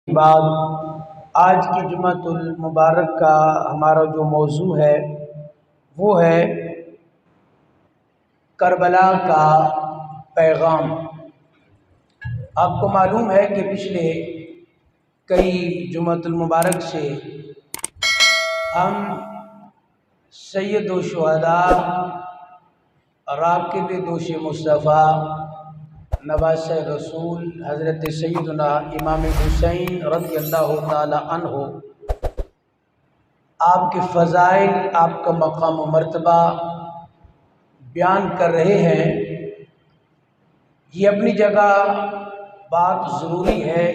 بعد آج کی جمعۃ المبارک کا ہمارا جو موضوع ہے وہ ہے کربلا کا پیغام۔ آپ کو معلوم ہے کہ پچھلے کئی جمعۃ المبارک سے ہم سید و شہداء راکب دوش مصطفیٰ نواز رسول حضرت سیدنا امام حسین رضی اللہ تعالی عنہ، آپ کے فضائل، آپ کا مقام و مرتبہ بیان کر رہے ہیں۔ یہ اپنی جگہ بات ضروری ہے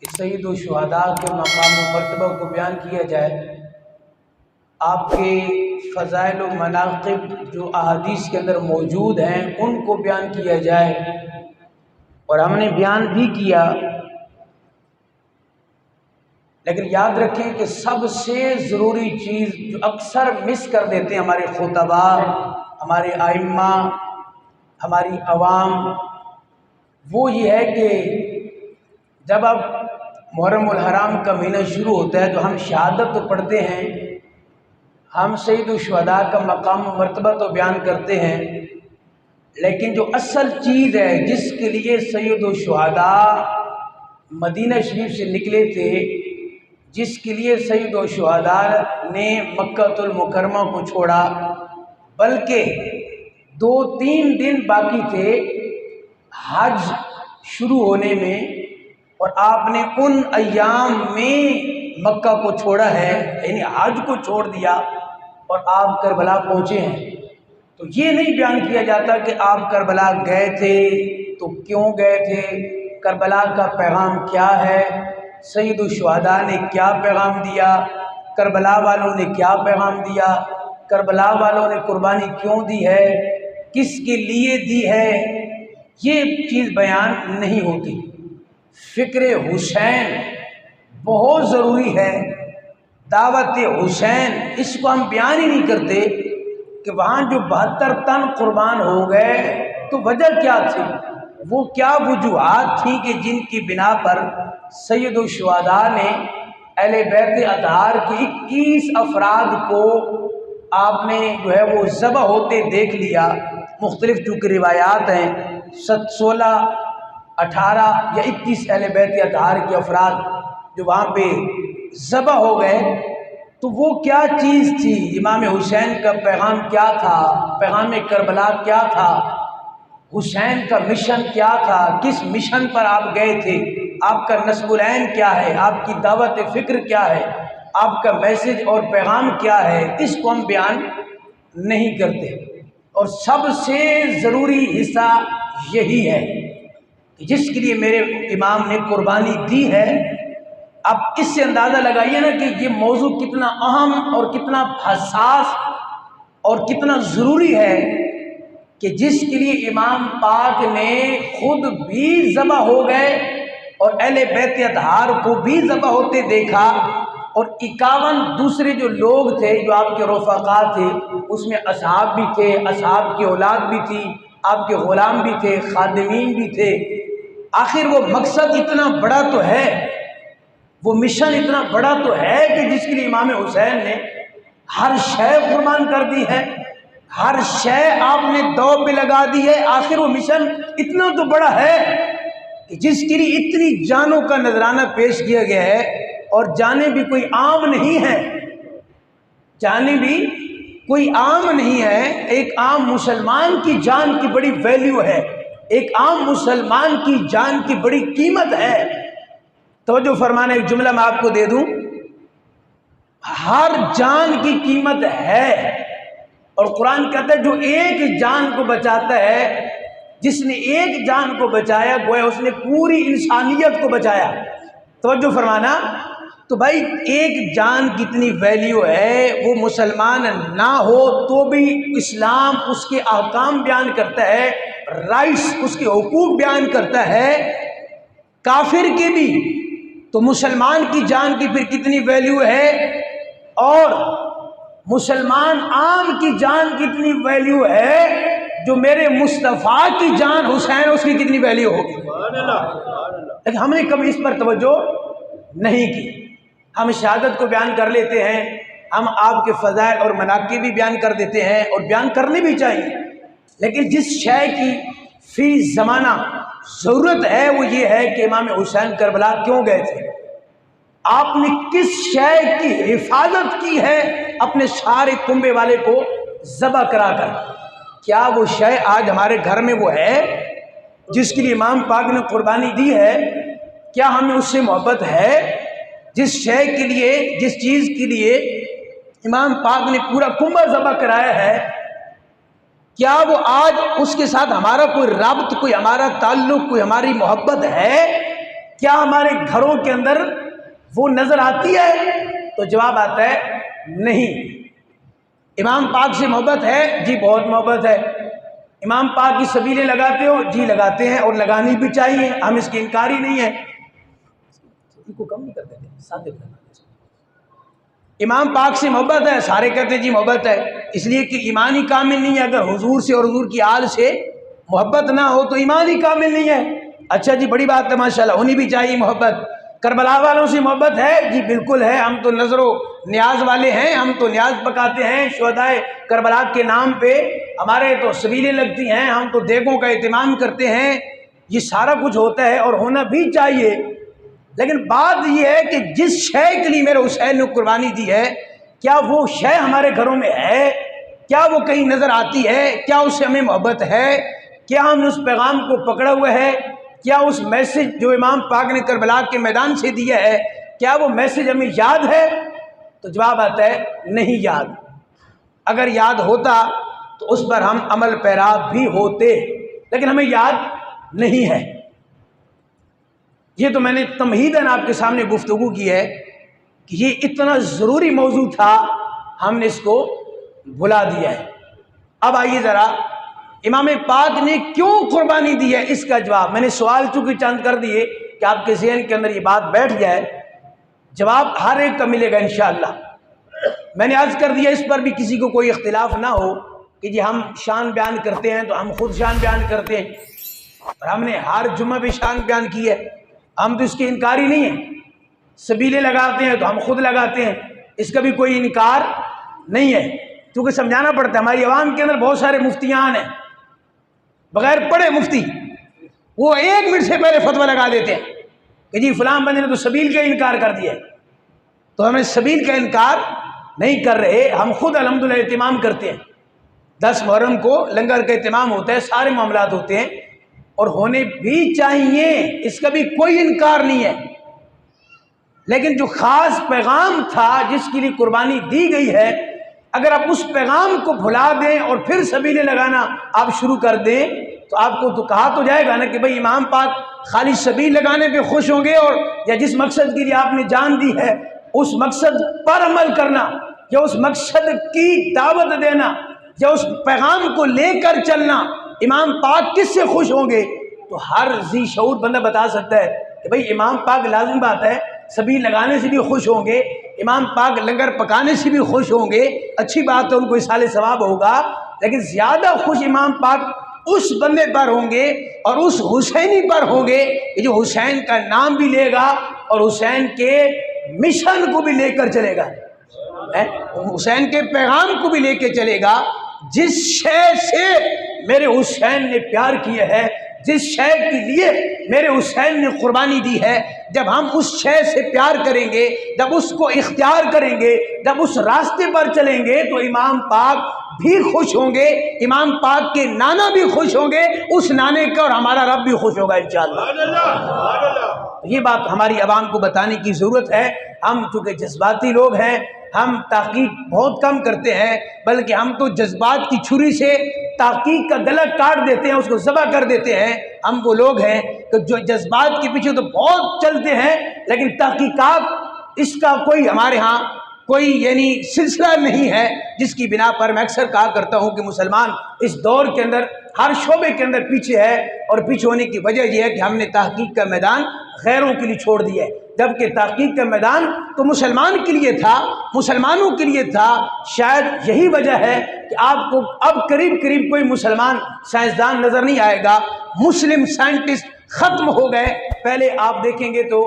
کہ سید و شہداء کے مقام و مرتبہ کو بیان کیا جائے، آپ کے فضائل و مناقب جو احادیث کے اندر موجود ہیں ان کو بیان کیا جائے، اور ہم نے بیان بھی کیا۔ لیکن یاد رکھیں کہ سب سے ضروری چیز جو اکثر مس کر دیتے ہیں ہمارے خطباء، ہمارے ائمہ، ہماری عوام، وہ یہ ہے کہ جب اب محرم الحرام کا مہینہ شروع ہوتا ہے تو ہم شہادت تو پڑھتے ہیں، ہم سید الشہداء کا مقام و مرتبہ تو بیان کرتے ہیں، لیکن جو اصل چیز ہے جس کے لیے سید الشہداء مدینہ شریف سے نکلے تھے، جس کے لیے سید الشہداء نے مکہ المکرمہ کو چھوڑا، بلکہ 2-3 دن باقی تھے حج شروع ہونے میں، اور آپ نے ان ایام میں مکہ کو چھوڑا ہے، یعنی حج کو چھوڑ دیا اور آپ کربلا پہنچے ہیں۔ تو یہ نہیں بیان کیا جاتا کہ آپ کربلا گئے تھے تو کیوں گئے تھے، کربلا کا پیغام کیا ہے، سید الشہداء نے کیا پیغام دیا، کربلا والوں نے کیا پیغام دیا، کربلا والوں نے قربانی کیوں دی ہے، کس کے لیے دی ہے، یہ چیز بیان نہیں ہوتی۔ فکر حسین بہت ضروری ہے، دعوت حسین، اس کو ہم بیان ہی نہیں کرتے کہ وہاں جو 72 تن قربان ہو گئے تو وجہ کیا تھی، وہ کیا وجوہات تھیں کہ جن کی بنا پر سید الشہداء نے اہل بیت اطہار کے 21 افراد کو آپ نے جو ہے وہ ذبح ہوتے دیکھ لیا۔ مختلف چونکہ روایات ہیں، 16، 18 یا 21 اہل بیت اطہار کے افراد جو وہاں پہ ذبح ہو گئے، تو وہ کیا چیز تھی، امام حسین کا پیغام کیا تھا، پیغام کربلا کیا تھا، حسین کا مشن کیا تھا، کس مشن پر آپ گئے تھے، آپ کا نصب العین کیا ہے، آپ کی دعوت فکر کیا ہے، آپ کا میسج اور پیغام کیا ہے، اس کو ہم بیان نہیں کرتے۔ اور سب سے ضروری حصہ یہی ہے کہ جس کے لیے میرے امام نے قربانی دی ہے۔ اب اس سے اندازہ لگائیے نا کہ یہ موضوع کتنا اہم اور کتنا حساس اور کتنا ضروری ہے کہ جس کے لیے امام پاک نے خود بھی ذبح ہو گئے اور اہل بیت اطہار کو بھی ذبح ہوتے دیکھا، اور 51 دوسرے جو لوگ تھے جو آپ کے رفقا تھے، اس میں اصحاب بھی تھے، اصحاب کی اولاد بھی تھی، آپ کے غلام بھی تھے، خادمین بھی تھے۔ آخر وہ مقصد اتنا بڑا تو ہے، وہ مشن اتنا بڑا تو ہے کہ جس کے لیے امام حسین نے ہر شے قربان کر دی ہے، ہر شے آپ نے دو پہ لگا دی ہے۔ آخر وہ مشن اتنا تو بڑا ہے کہ جس کے لیے اتنی جانوں کا نذرانہ پیش کیا گیا ہے، اور جانیں بھی کوئی عام نہیں ہے، جانیں بھی کوئی عام نہیں ہے۔ ایک عام مسلمان کی جان کی بڑی ویلیو ہے، ایک عام مسلمان کی جان کی بڑی قیمت ہے۔ توجہ فرمانا، ایک جملہ میں آپ کو دے دوں، ہر جان کی قیمت ہے، اور قرآن کہتا ہے جو ایک جان کو بچاتا ہے، جس نے ایک جان کو بچایا گویا اس نے پوری انسانیت کو بچایا۔ توجہ فرمانا، تو بھائی ایک جان کتنی ویلیو ہے، وہ مسلمان نہ ہو تو بھی اسلام اس کے احکام بیان کرتا ہے، رائٹس اس کے حقوق بیان کرتا ہے، کافر کے بھی، تو مسلمان کی جان کی پھر کتنی ویلیو ہے، اور مسلمان عام کی جان کتنی ویلیو ہے، جو میرے مصطفیٰ کی جان حسین، اس کی کتنی ویلیو ہوگی۔ لیکن ہم نے کبھی اس پر توجہ نہیں کی۔ ہم شہادت کو بیان کر لیتے ہیں، ہم آپ کے فضائل اور مناقب بھی بیان کر دیتے ہیں اور بیان کرنے بھی چاہیے، لیکن جس شے کی فی زمانہ ضرورت ہے وہ یہ ہے کہ امام حسین کربلا کیوں گئے تھے، آپ نے کس شے کی حفاظت کی ہے اپنے سارے کنبے والے کو ذبح کرا کر؟ کیا وہ شے آج ہمارے گھر میں وہ ہے جس کے لیے امام پاک نے قربانی دی ہے؟ کیا ہمیں اس سے محبت ہے؟ جس شے کے لیے، جس چیز کے لیے امام پاک نے پورا کنبہ ذبح کرایا ہے، کیا وہ آج اس کے ساتھ ہمارا کوئی رابط، کوئی ہمارا تعلق، کوئی ہماری محبت ہے؟ کیا ہمارے گھروں کے اندر وہ نظر آتی ہے؟ تو جواب آتا ہے نہیں۔ امام پاک سے محبت ہے؟ جی بہت محبت ہے۔ امام پاک کی سبیلیں لگاتے ہو؟ جی لگاتے ہیں اور لگانی بھی چاہیے، ہم اس کی انکاری نہیں ہے۔ ان کو کم نہیں کرتے تھے، ساتھ امام پاک سے محبت ہے؟ سارے کہتے ہیں جی محبت ہے، اس لیے کہ ایمان ہی کامل نہیں ہے۔ اگر حضور سے اور حضور کی آل سے محبت نہ ہو تو ایمان ہی کامل نہیں ہے۔ اچھا جی بڑی بات ہے، ماشاءاللہ ہونی بھی چاہیے محبت۔ کربلا والوں سے محبت ہے؟ جی بالکل ہے، ہم تو نظر و نیاز والے ہیں، ہم تو نیاز پکاتے ہیں شہدائے کربلا کے نام پہ، ہمارے تو سبیلیں لگتی ہیں، ہم تو دیگوں کا اہتمام کرتے ہیں، یہ سارا کچھ ہوتا ہے اور ہونا بھی چاہیے۔ لیکن بات یہ ہے کہ جس شے کے لیے میرے حسین نے قربانی دی ہے، کیا وہ شے ہمارے گھروں میں ہے؟ کیا وہ کہیں نظر آتی ہے؟ کیا اس سے ہمیں محبت ہے؟ کیا ہم نے اس پیغام کو پکڑا ہوا ہے؟ کیا اس میسج جو امام پاک نے کربلا کے میدان سے دیا ہے، کیا وہ میسج ہمیں یاد ہے؟ تو جواب آتا ہے نہیں یاد۔ اگر یاد ہوتا تو اس پر ہم عمل پیرا بھی ہوتے، لیکن ہمیں یاد نہیں ہے۔ یہ تو میں نے تمہیداً آپ کے سامنے گفتگو کی ہے کہ یہ اتنا ضروری موضوع تھا، ہم نے اس کو بھلا دیا ہے۔ اب آئیے ذرا امام پاک نے کیوں قربانی دی ہے، اس کا جواب میں نے سوال چونکہ چند کر دیے کہ آپ کے ذہن کے اندر یہ بات بیٹھ جائے، جواب ہر ایک کا ملے گا انشاءاللہ۔ میں نے عرض کر دیا اس پر بھی کسی کو کوئی اختلاف نہ ہو کہ جی ہم شان بیان کرتے ہیں تو ہم خود شان بیان کرتے ہیں، اور ہم نے ہر جمعہ بھی شان بیان کی ہے، ہم تو اس کی انکاری نہیں ہیں۔ سبیلیں لگاتے ہیں تو ہم خود لگاتے ہیں، اس کا بھی کوئی انکار نہیں ہے، کیونکہ سمجھانا پڑتا ہے۔ ہماری عوام کے اندر بہت سارے مفتیان ہیں، بغیر پڑھے مفتی، وہ 1 منٹ سے پہلے فتویٰ لگا دیتے ہیں کہ جی فلاں بندے نے تو سبیل کا انکار کر دیا ہے، تو ہمیں سبیل کا انکار نہیں کر رہے، ہم خود الحمدللہ اہتمام کرتے ہیں۔ 10 محرم کو لنگر کا اہتمام ہوتا ہے، سارے معاملات ہوتے ہیں اور ہونے بھی چاہیے، اس کا بھی کوئی انکار نہیں ہے۔ لیکن جو خاص پیغام تھا جس کے لیے قربانی دی گئی ہے، اگر آپ اس پیغام کو بھلا دیں اور پھر سبیلیں لگانا آپ شروع کر دیں تو آپ کو تو کہا تو جائے گا نا کہ بھئی امام پاک خالی سبیل لگانے پہ خوش ہوں گے، اور یا جس مقصد کے لیے آپ نے جان دی ہے اس مقصد پر عمل کرنا، یا اس مقصد کی دعوت دینا، یا اس پیغام کو لے کر چلنا، امام پاک کس سے خوش ہوں گے؟ تو ہر ذی شعور بندہ بتا سکتا ہے کہ بھئی امام پاک لازم بات ہے سبیل لگانے سے بھی خوش ہوں گے، امام پاک لنگر پکانے سے بھی خوش ہوں گے، اچھی بات ہے، ان کو اصال ثواب ہوگا، لیکن زیادہ خوش امام پاک اس بندے پر ہوں گے اور اس حسینی پر ہوں گے کہ جو حسین کا نام بھی لے گا اور حسین کے مشن کو بھی لے کر چلے گا، حسین کے پیغام کو بھی لے کے چلے گا۔ جس شے سے میرے حسین نے پیار کیا ہے، جس شے کے لیے میرے حسین نے قربانی دی ہے، جب ہم اس شے سے پیار کریں گے، جب اس کو اختیار کریں گے، جب اس راستے پر چلیں گے تو امام پاک بھی خوش ہوں گے، امام پاک کے نانا بھی خوش ہوں گے، اس نانے کا اور ہمارا رب بھی خوش ہوگا انشاءاللہ۔ یہ بات ہماری عوام کو بتانے کی ضرورت ہے۔ ہم چونکہ جذباتی لوگ ہیں، ہم تحقیق بہت کم کرتے ہیں، بلکہ ہم تو جذبات کی چھری سے تحقیق کا گلا کاٹ دیتے ہیں، اس کو ذبح کر دیتے ہیں۔ ہم وہ لوگ ہیں کہ جو جذبات کے پیچھے تو بہت چلتے ہیں، لیکن تحقیقات اس کا کوئی ہمارے ہاں کوئی یعنی سلسلہ نہیں ہے، جس کی بنا پر میں اکثر کہا کرتا ہوں کہ مسلمان اس دور کے اندر ہر شعبے کے اندر پیچھے ہے، اور پیچھے ہونے کی وجہ یہ ہے کہ ہم نے تحقیق کا میدان غیروں کے لیے چھوڑ دیا ہے، جبکہ تحقیق کا میدان تو مسلمان کے لیے تھا، مسلمانوں کے لیے تھا۔ شاید یہی وجہ ہے کہ آپ کو اب قریب قریب کوئی مسلمان سائنسدان نظر نہیں آئے گا، مسلم سائنٹسٹ ختم ہو گئے۔ پہلے آپ دیکھیں گے تو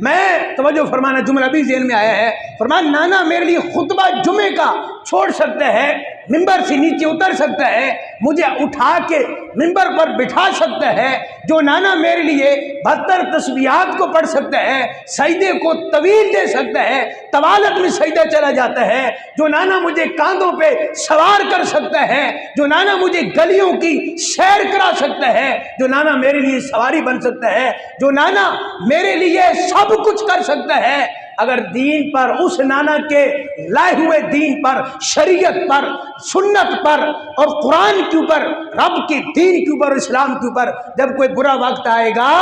میں توجہ فرمانا، جملہ بھی ذہن میں آیا ہے، فرمایا نانا میرے لیے خطبہ جمعے کا چھوڑ سکتا ہے، ممبر سے نیچے اتر سکتا ہے، مجھے اٹھا کے ممبر پر بٹھا سکتا ہے، جو نانا میرے لیے 72 تسبیحات کو پڑھ سکتا ہے، سجدے کو طویل دے سکتا ہے، طوالت میں سجدہ چلا جاتا ہے، جو نانا مجھے کاندھوں پہ سوار کر سکتا ہے، جو نانا مجھے گلیوں کی سیر کرا سکتا ہے، جو نانا میرے لیے سواری بن سکتا ہے، جو نانا میرے لیے سب کچھ کر سکتا ہے، اگر دین پر، اس نانا کے لائے ہوئے دین پر، شریعت پر، سنت پر اور قرآن کے اوپر، رب کے دین کے اوپر، اسلام کے اوپر جب کوئی برا وقت آئے گا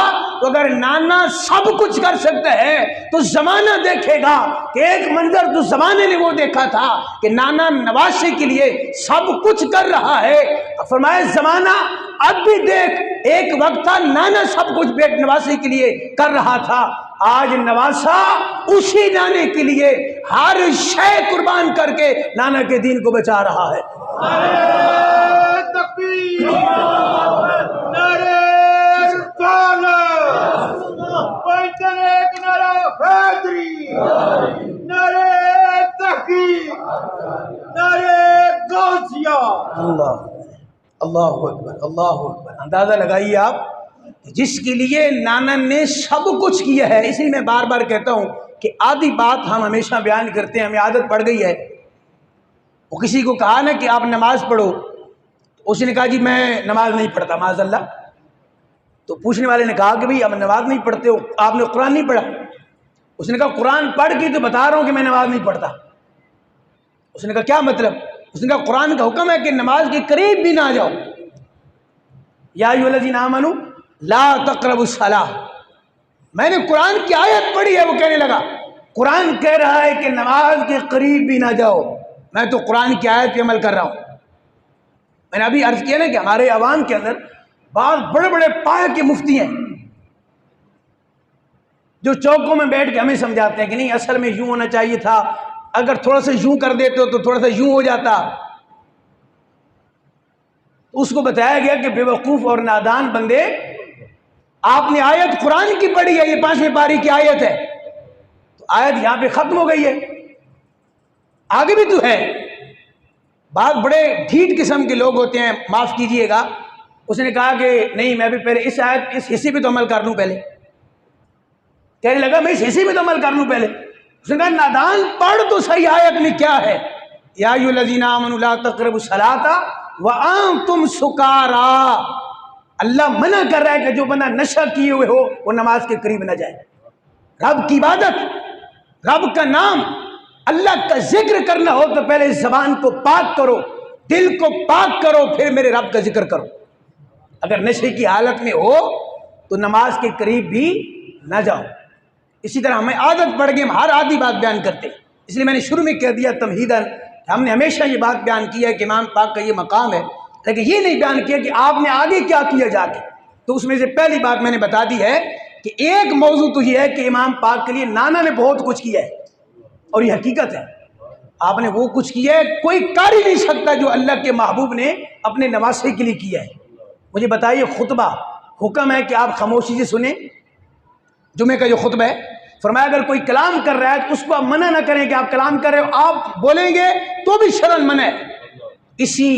تو اگر نانا سب کچھ کر سکتا ہے تو زمانہ دیکھے گا کہ ایک منظر تو زمانے نے وہ دیکھا تھا کہ نانا نواسے کے لیے سب کچھ کر رہا ہے، فرمایا زمانہ اب بھی دیکھ، ایک وقت تھا نانا سب کچھ بیٹ نواسے کے لیے کر رہا تھا، آج نواسا اسی نانے کے لیے ہر شے قربان کر کے نانا کے دین کو بچا رہا ہے۔ نعرہ تکبیر، نعرہ رسالت، پنجتن ایک نعرہ حیدری، نعرہ تحقیق، نعرہ غوثیہ۔ اللہ اکبر، اللہ اکبر۔ اندازہ لگائیے آپ جس کے لیے نانا نے سب کچھ کیا ہے۔ اسی میں بار بار کہتا ہوں کہ آدھی بات ہم ہمیشہ بیان کرتے ہیں، ہمیں عادت پڑ گئی ہے۔ وہ کسی کو کہا نا کہ آپ نماز پڑھو، اس نے کہا جی میں نماز نہیں پڑھتا معاذ اللہ، تو پوچھنے والے نے کہا کہ بھئی اب نماز نہیں پڑھتے ہو، آپ نے قرآن نہیں پڑھا؟ اس نے کہا قرآن پڑھ کے تو بتا رہا ہوں کہ میں نماز نہیں پڑھتا۔ اس نے کہا کیا مطلب؟ اس نے کہا قرآن کا حکم ہے کہ نماز کے قریب بھی نہ جاؤ، یا ایھا الذین آمنوا لا تقربوا الصلاۃ۔ میں نے قرآن کی آیت پڑھی ہے، وہ کہنے لگا قرآن کہہ رہا ہے کہ نماز کے قریب بھی نہ جاؤ، میں تو قرآن کی آیت پہ عمل کر رہا ہوں۔ میں نے ابھی عرض کیا نا کہ ہمارے عوام کے اندر بعض بڑے بڑے پائے کے مفتی ہیں جو چوکوں میں بیٹھ کے ہمیں سمجھاتے ہیں کہ نہیں اصل میں یوں ہونا چاہیے تھا، اگر تھوڑا سا یوں کر دیتے ہو تو تھوڑا سا یوں ہو جاتا۔ اس کو بتایا گیا کہ بے وقوف اور نادان بندے، آپ نے آیت قرآن کی پڑھی ہے، یہ 5ویں پاری کی آیت ہے، تو آیت یہاں پہ ختم ہو گئی ہے، آگے بھی تو ہے۔ بعض بڑے ڈھیٹ قسم کے لوگ ہوتے ہیں، معاف کیجئے گا، اس نے کہا کہ نہیں میں بھی پہلے اس آیت اس حصے پہ تو عمل کر لوں، پہلے کہنے لگا میں اس حصے پہ تو عمل کر لوں پہلے۔ اس نے کہا نادان پڑھ تو صحیح آیت میں کیا ہے، یا ایھا الذین آمنوا لا تقربوا الصلاۃ وانتم سکارا۔ اللہ منع کر رہا ہے کہ جو بندہ نشہ کیے ہوئے ہو وہ نماز کے قریب نہ جائے۔ رب کی عبادت، رب کا نام، اللہ کا ذکر کرنا ہو تو پہلے زبان کو پاک کرو، دل کو پاک کرو، پھر میرے رب کا ذکر کرو۔ اگر نشے کی حالت میں ہو تو نماز کے قریب بھی نہ جاؤ۔ اسی طرح ہمیں عادت پڑ گئی، ہم ہر آدھی بات بیان کرتے، اس لیے میں نے شروع میں کہہ دیا تمہیداً، ہم نے ہمیشہ یہ بات بیان کی ہے کہ امام پاک کا یہ مقام ہے، لیکن یہ نہیں بیان کیا کہ آپ نے آگے کیا کیا جا کے۔ تو اس میں سے پہلی بات میں نے بتا دی ہے کہ ایک موضوع تو یہ ہے کہ امام پاک کے لیے نانا نے بہت کچھ کیا ہے، اور یہ حقیقت ہے، آپ نے وہ کچھ کیا ہے کوئی کر ہی نہیں سکتا جو اللہ کے محبوب نے اپنے نواسے کے لیے کیا ہے۔ مجھے بتائیے، خطبہ حکم ہے کہ آپ خاموشی سے سنیں، جمعے کا جو خطبہ ہے، فرمایا اگر کوئی کلام کر رہا ہے تو اس کو آپ منع نہ کریں کہ آپ کلام کر رہے ہو، آپ بولیں گے تو بھی شرعاً منع ہے۔ اسی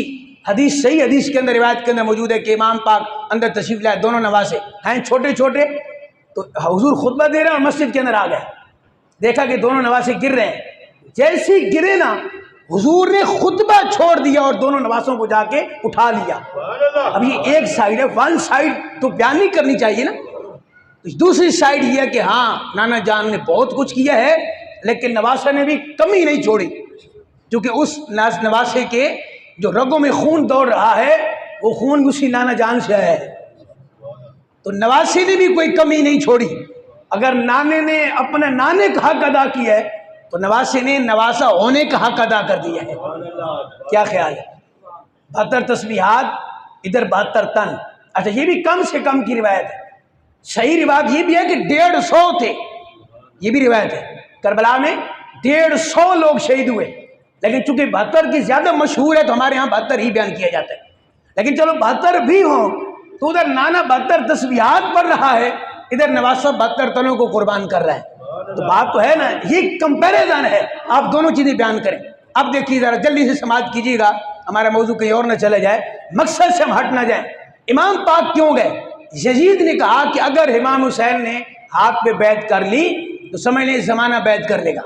حدیث، صحیح حدیث کے اندر، روایت کے اندر موجود ہے کہ امام پاک اندر تشریف لائے، دونوں نواسے ہیں چھوٹے چھوٹے، تو حضور خطبہ دے رہے ہیں اور مسجد کے اندر آ گئے، دیکھا کہ دونوں نواسے گر رہے ہیں، جیسے ہی گرے نا حضور نے خطبہ چھوڑ دیا اور دونوں نواسوں کو جا کے اٹھا لیا۔ اب یہ ایک سائیڈ ہے، ون سائیڈ تو بیان نہیں کرنی چاہیے نا، دوسری سائیڈ یہ ہے کہ ہاں نانا جان نے بہت کچھ کیا ہے لیکن نواسہ نے بھی کمی نہیں چھوڑی، کیونکہ اس نواسے کے جو رگوں میں خون دوڑ رہا ہے وہ خون اسی نانا جان سے ہے، تو نواسے نے بھی کوئی کمی نہیں چھوڑی۔ اگر نانے نے اپنے نانے کا حق ادا کیا ہے تو نواسے نے نواسا ہونے کا حق ادا کر دیا ہے۔ کیا خیال ہے؟ 72 تسبیحات، ادھر 72 تن۔ اچھا یہ بھی کم سے کم کی روایت ہے، صحیح روایت یہ بھی ہے کہ 150 تھے، یہ بھی روایت ہے، کربلا میں 150 لوگ شہید ہوئے، لیکن چونکہ 72 کی زیادہ مشہور ہے تو ہمارے ہاں 72 ہی بیان کیا جاتا ہے۔ لیکن چلو 72 بھی ہوں تو ادھر نانا 72 تسبیحات پڑھ رہا ہے ادھر نواز صاحب 72 تنوں کو قربان کر رہا ہے. تو بات تو ہے نا, یہ کمپیریزن ہے. آپ دونوں چیزیں بیان کریں. اب دیکھیے ذرا جلدی سے سماعت کیجیے گا, ہمارا موضوع کہیں اور نہ چلا جائے, مقصد سے ہم ہٹ نہ جائیں. امام پاک کیوں گئے؟ یزید نے کہا کہ اگر امام حسین نے ہاتھ پہ بیعت کر لی تو سمجھ لیں زمانہ بیعت کر لے گا.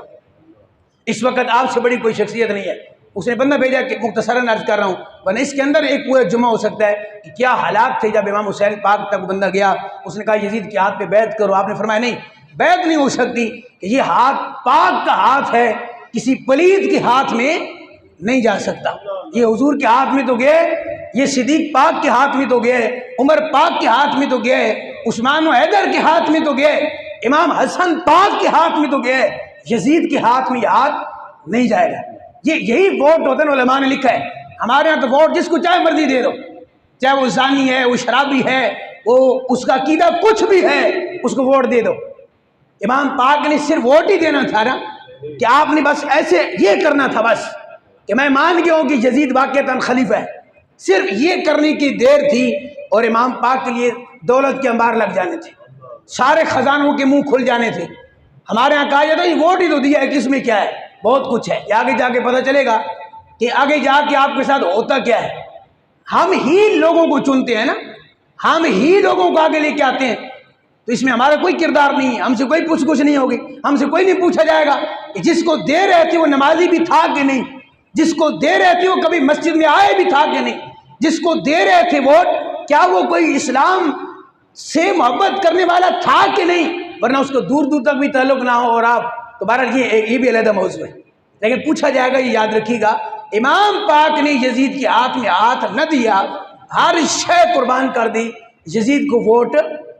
اس وقت آپ سے بڑی کوئی شخصیت نہیں ہے. اس نے بندہ بھیجا کہ مختصراً عرض کر رہا ہوں, ورنہ اس کے اندر ایک پورا جمعہ ہو سکتا ہے کہ کیا حالات تھے جب امام حسین پاک تک بندہ گیا, اس نے کہا یزید کے ہاتھ پہ بیعت کرو. آپ نے فرمایا نہیں, بیعت نہیں ہو سکتی, کہ یہ ہاتھ پاک کا ہاتھ ہے, کسی پلید کے ہاتھ میں نہیں جا سکتا. یہ حضور کے ہاتھ میں تو گئے, یہ صدیق پاک کے ہاتھ میں تو گئے, عمر پاک کے ہاتھ میں تو گئے, عثمان و حیدر کے ہاتھ میں تو گئے, امام حسن پاک کے ہاتھ میں تو گئے, یزید کے ہاتھ میں یہ ہاتھ نہیں جائے گا. یہی ووٹ ہوتے ہیں, علماء نے لکھا ہے. ہمارے یہاں تو ووٹ جس کو چاہے مرضی دے دو, چاہے وہ زانی ہے, وہ شرابی ہے, وہ اس کا عقیدہ کچھ بھی ہے, اس کو ووٹ دے دو. امام پاک نے صرف ووٹ ہی دینا تھا نا, کہ آپ نے بس ایسے یہ کرنا تھا بس کہ میں مان گیا ہوں کہ یزید واقعتاً خلیفہ ہے. صرف یہ کرنے کی دیر تھی, اور امام پاک کے لیے دولت کے انبار لگ جانے تھے, سارے خزانوں کے منہ کھل جانے تھے. ہمارے یہاں کہا جاتا ہے یہ ووٹ ہی تو دیا ہے, کس میں کیا ہے, بہت کچھ ہے. آگے جا کے پتہ چلے گا کہ آگے جا کے آپ کے ساتھ ہوتا کیا ہے. ہم ہی لوگوں کو چنتے ہیں نا, ہم ہی لوگوں کو آگے لے کے آتے ہیں. تو اس میں ہمارا کوئی کردار نہیں ہے, ہم سے کوئی پوچھ گچھ نہیں ہوگی, ہم سے کوئی نہیں پوچھا جائے گا کہ جس کو دے رہے تھے وہ نمازی بھی تھا کہ نہیں, جس کو دے رہے تھے وہ کبھی مسجد میں آئے بھی تھا کہ نہیں, جس کو دے رہے تھے ووٹ کیا وہ کوئی اسلام سے محبت کرنے والا تھا کہ نہیں, ورنہ اس کو دور دور تک بھی تعلق نہ ہو. اور آپ تو بہرحال یہ بھی علیحدہ موضوع ہے, لیکن پوچھا جائے گا. یہ یاد رکھیے گا, امام پاک نے یزید کے ہاتھ میں ہاتھ نہ دیا, ہر شے قربان کر دی, یزید کو ووٹ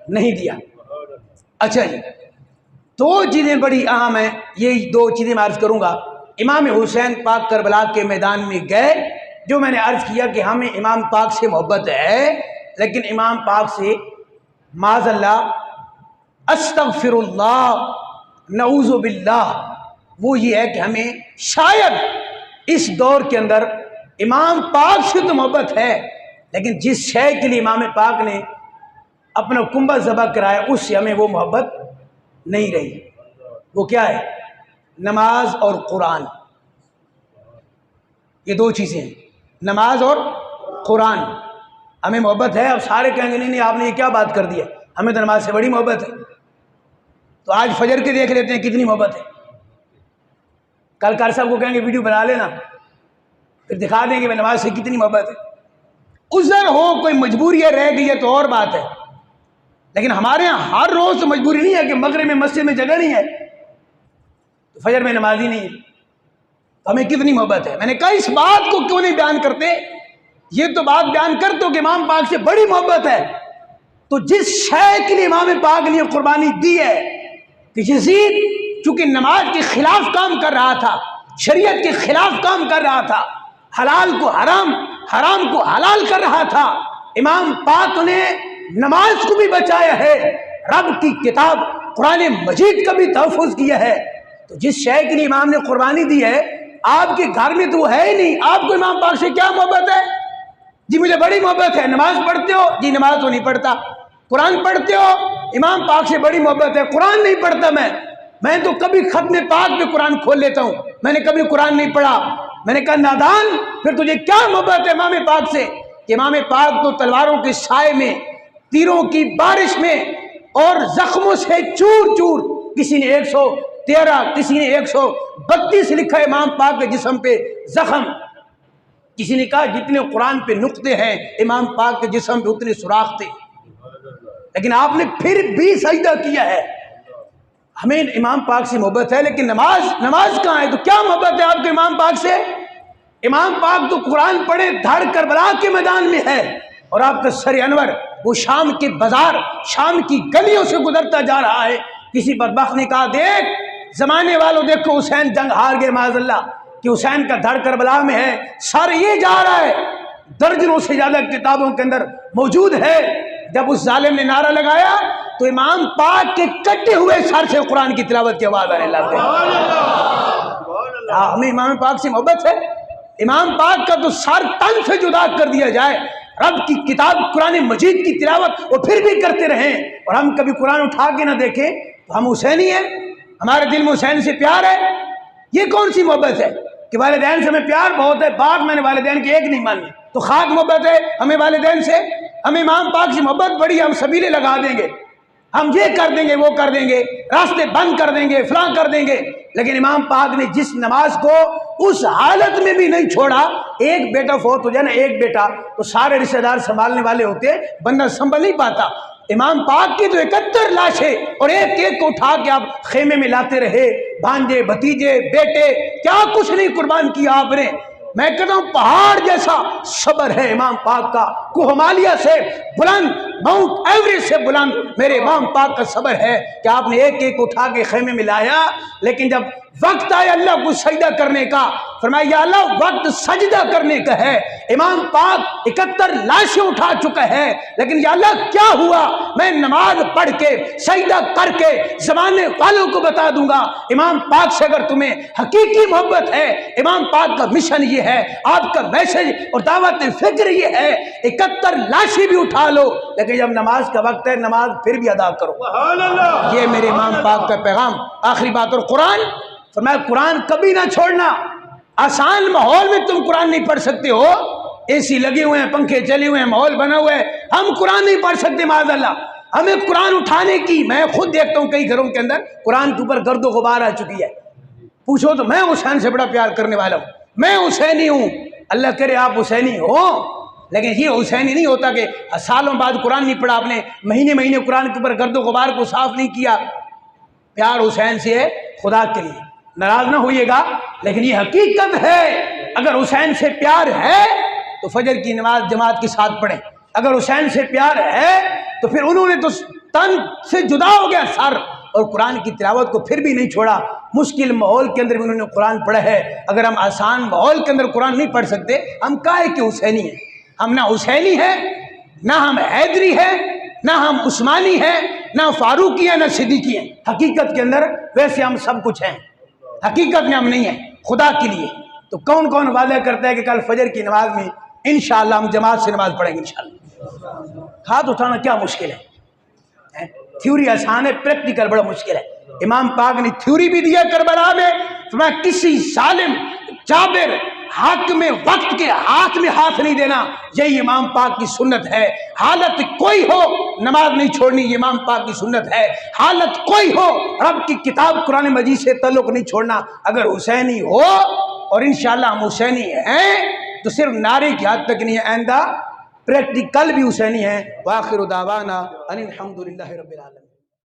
نہیں دیا. اچھا جی, دو چیزیں بڑی اہم ہیں, یہ دو چیزیں میں عرض کروں گا. امام حسین پاک کربلا کے میدان میں گئے, جو میں نے عرض کیا کہ ہمیں امام پاک سے محبت ہے, لیکن امام پاک سے معاذ اللہ, استغفر اللہ, نعوذ باللہ, وہ یہ ہے کہ ہمیں شاید اس دور کے اندر امام پاک سے تو محبت ہے, لیکن جس شے کے لیے امام پاک نے اپنا کنبہ ذبح کرایا اس سے ہمیں وہ محبت نہیں رہی. وہ کیا ہے؟ نماز اور قرآن. یہ دو چیزیں ہیں, نماز اور قرآن. ہمیں محبت ہے. اب سارے کہیں گے نہیں آپ نے یہ کیا بات کر دی ہے, ہمیں تو نماز سے بڑی محبت ہے. تو آج فجر کے دیکھ لیتے ہیں کتنی محبت ہے. کل کار صاحب کو کہیں گے ویڈیو بنا لینا, پھر دکھا دیں گے کہ نماز سے کتنی محبت ہے. عذر ہو, کوئی مجبوری ہے, رہ گئی ہے تو اور بات ہے, لیکن ہمارے یہاں ہر روز تو مجبوری نہیں ہے کہ مغرب میں مسجد میں جگہ نہیں ہے تو فجر میں نماز ہی نہیں ہے. تو ہمیں کتنی محبت ہے. میں نے کہا اس بات کو کیوں نہیں بیان کرتے, یہ تو بات بیان کرتے ہو کہ امام پاک سے بڑی محبت ہے. تو جس شے کے لیے امام پاک نے قربانی دی ہے کہ یزید چونکہ نماز کے خلاف کام کر رہا تھا, شریعت کے خلاف کام کر رہا تھا, حلال کو حرام, حرام کو حلال کر رہا تھا, امام پاک نے نماز کو بھی بچایا ہے, رب کی کتاب قرآن مجید کا بھی تحفظ کیا ہے. تو جس شے کے لیے امام نے قربانی دی ہے, آپ کے گھر میں تو وہ ہے ہی نہیں, آپ کو امام پاک سے کیا محبت ہے؟ جی مجھے بڑی محبت ہے. نماز پڑھتے ہو؟ جی نماز تو نہیں پڑھتا. قرآن پڑھتے ہو؟ امام پاک سے بڑی محبت ہے. قرآن نہیں پڑھتا میں تو کبھی ختم پاک پہ قرآن کھول لیتا ہوں, میں نے کبھی قرآن نہیں پڑھا. میں نے کہا نادان, پھر تجھے کیا محبت ہے امام پاک سے؟ کہ امام پاک تو تلواروں کے سائے میں, تیروں کی بارش میں اور زخموں سے چور چور, کسی نے 113, کسی نے 132 لکھا ہے امام پاک کے جسم پہ زخم. کسی نے کہا جتنے قرآن پہ نقطے ہیں امام پاک کے جسم پہ اتنے سوراخ تھے, لیکن آپ نے پھر بھی سجدہ کیا ہے. ہمیں امام پاک سے محبت ہے, لیکن نماز کہاں ہے؟ تو کیا محبت ہے آپ کے امام پاک سے؟ امام پاک تو قرآن پڑھے دھڑ کربلا کے میدان میں ہے, اور آپ کا سر انور وہ شام کے بازار, شام کی گلیوں سے گزرتا جا رہا ہے. کسی بدبخت نے کہا دیکھ زمانے والوں دیکھو حسین جنگ ہار گئے معاذ اللہ, کہ حسین کا دھڑ کربلا میں ہے. سر یہ جا رہا ہے, درجنوں سے زیادہ کتابوں کے اندر موجود ہے. جب اس ظالم نے نعرہ لگایا تو امام پاک کے کٹے ہوئے سر سے قرآن کی تلاوت کی آواز آنے لگ گئی. ہمیں امام پاک سے محبت ہے. امام پاک کا تو سر تن سے جدا کر دیا جائے رب کی کتاب قرآن مجید کی تلاوت وہ پھر بھی کرتے رہیں، اور ہم کبھی قرآن اٹھا کے نہ دیکھیں تو ہم حسینی ہیں، ہمارے دل میں حسین سے پیار ہے؟ یہ کون سی محبت ہے کہ والدین سے ہمیں پیار بہت ہے، بات میں نے والدین کی ایک نہیں مانی تو خاک محبت ہے ہمیں والدین سے؟ ہمیں امام پاک سے محبت بڑی، ہم سبیلے لگا دیں گے، ہم یہ کر دیں گے، وہ کر دیں گے، راستے بند کر دیں گے، فلاں کر دیں گے، لیکن امام پاک نے جس نماز کو اس حالت میں بھی نہیں چھوڑا، ایک بیٹا فوت ہو جائے نا، ایک بیٹا تو سارے رشتہ دار سنبھالنے والے ہوتے، بندہ سنبھل نہیں پاتا۔ امام پاک کی تو 71 لاشیں اور ایک ایک کو اٹھا کے آپ خیمے میں لاتے رہے، بھانجے، بھتیجے، بیٹے، کیا کچھ نہیں قربان کیا آپ نے۔ میں کہتا ہوں پہاڑ جیسا صبر ہے امام پاک کا، کوہ ہمالیہ سے بلند، ماؤنٹ ایوریسٹ سے بلند میرے امام پاک کا صبر ہے کہ آپ نے ایک ایک اٹھا کے خیمے میں لایا، لیکن جب وقت آیا اللہ کو سجدہ کرنے کا، فرمایا یا اللہ وقت سجدہ کرنے کا ہے، امام پاک 71 لاشیں اٹھا چکا ہے، لیکن یا اللہ کیا ہوا، میں نماز پڑھ کے سجدہ کر کے زمانے والوں کو بتا دوں گا۔ امام پاک سے اگر تمہیں حقیقی محبت ہے، امام پاک کا مشن یہ ہے، آپ کا میسج اور دعوت فکر یہ ہے، 71 لاشیں بھی اٹھا لو، لیکن جب نماز کا وقت ہے نماز پھر بھی ادا کرو۔ سبحان اللہ، یہ میرے امام پاک کا پیغام۔ آخری بات، اور قرآن فرمایا قرآن کبھی نہ چھوڑنا۔ آسان ماحول میں تم قرآن نہیں پڑھ سکتے ہو، اے سی لگے ہوئے ہیں، پنکھے چلے ہوئے ہیں، ماحول بنا ہوا ہے، ہم قرآن نہیں پڑھ سکتے معاذ اللہ۔ ہمیں قرآن اٹھانے کی، میں خود دیکھتا ہوں کئی گھروں کے اندر قرآن کے اوپر گرد و غبار آ چکی ہے، پوچھو تو میں حسین سے بڑا پیار کرنے والا ہوں، میں حسینی ہوں، اللہ کرے آپ حسینی ہو، لیکن یہ حسینی نہیں ہوتا کہ سالوں بعد قرآن نہیں پڑھا آپ نے، مہینے مہینے قرآن کے اوپر گرد و غبار کو صاف نہیں کیا۔ پیار حسین سے ہے خدا کے لیے، ناراض نہ ہوئیے گا، لیکن یہ حقیقت ہے، اگر حسین سے پیار ہے تو فجر کی نماز جماعت کے ساتھ پڑھیں، اگر حسین سے پیار ہے تو پھر انہوں نے تو تن سے جدا ہو گیا سر، اور قرآن کی تلاوت کو پھر بھی نہیں چھوڑا۔ مشکل ماحول کے اندر بھی انہوں نے قرآن پڑھا ہے۔ اگر ہم آسان ماحول کے اندر قرآن نہیں پڑھ سکتے، ہم کائے کہ حسینی ہیں؟ ہم نہ حسینی ہیں، نہ ہم حیدری ہیں، نہ ہم عثمانی ہیں، نہ فاروقی ہیں، نہ صدیقی ہیں۔ حقیقت کے اندر ویسے ہم سب کچھ ہیں، حقیقت میں ہم نہیں ہیں خدا کے لیے۔ تو کون کون وعدہ کرتا ہے کہ کل فجر کی نماز میں انشاءاللہ ہم جماعت سے نماز پڑھیں گے انشاءاللہ؟ ہاتھ اٹھانا کیا مشکل ہے؟ تھیوری آسان ہے، پریکٹیکل بڑا مشکل ہے۔ امام پاک نے تھیوری بھی دیا کربلا میں، فرمایا کسی ظالم جابر حاکم وقت کے ہاتھ میں ہاتھ نہیں دینا، یہی امام پاک کی سنت ہے۔ حالت کوئی ہو نماز نہیں چھوڑنی، یہ امام پاک کی سنت ہے۔ حالت کوئی ہو رب کی کتاب قرآن مجید سے تعلق نہیں چھوڑنا۔ اگر حسینی ہو، اور انشاءاللہ ہم حسینی ہیں، تو صرف نعرے کی حد تک نہیں ہے، آئندہ پریکٹیکل بھی حسینی ہیں۔ وآخر دعوانا ان الحمدللہ رب العالمین۔